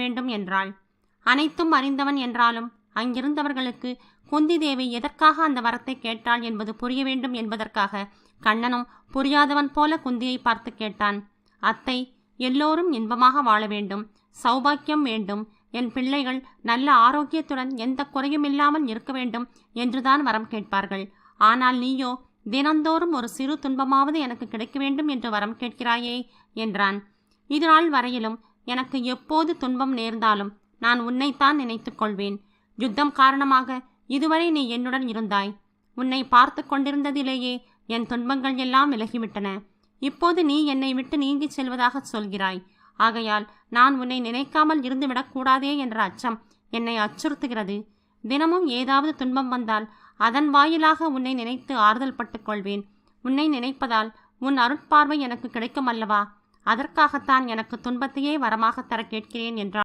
வேண்டும் என்றாள். அனைத்தும் அறிந்தவன் என்றாலும் அங்கிருந்தவர்களுக்கு குந்தி தேவி எதற்காக அந்த வரத்தை கேட்டாள் என்பது புரிய வேண்டும் என்பதற்காக கண்ணனும் புரியாதவன் போல குந்தியை பார்த்து கேட்டான். அத்தை, எல்லோரும் இன்பமாக வாழ வேண்டும், சௌபாக்கியம் வேண்டும், என் பிள்ளைகள் நல்ல ஆரோக்கியத்துடன் எந்த குறையும் இல்லாமல் இருக்க வேண்டும் என்றுதான் வரம் கேட்பார்கள். ஆனால் நீயோ தினந்தோறும் ஒரு சிறு துன்பமாவது எனக்கு கிடைக்க வேண்டும் என்று வரம் கேட்கிறாயே என்றான். இதுநாள் வரையிலும் எனக்கு எப்போது துன்பம் நேர்ந்தாலும் நான் உன்னைத்தான் நினைத்துக் கொள்வேன். யுத்தம் காரணமாக இதுவரை நீ என்னுடன் இருந்தாய். உன்னை பார்த்து கொண்டிருந்ததிலேயே என் துன்பங்கள் எல்லாம் விலகிவிட்டன. இப்போது நீ என்னை விட்டு நீங்கி செல்வதாக சொல்கிறாய். ஆகையால் நான் உன்னை நினைக்காமல் இருந்துவிடக்கூடாதே என்ற அச்சம் என்னை அச்சுறுத்துகிறது. தினமும் ஏதாவது துன்பம் வந்தால் அதன் வாயிலாக உன்னை நினைத்து ஆறுதல் பட்டுக் கொள்வேன். உன்னை நினைப்பதால் உன் அருட்பார்வை எனக்கு கிடைக்கும் அல்லவா? அதற்காகத்தான் எனக்கு துன்பத்தையே வரமாக தர கேட்கிறேன் என்றான்.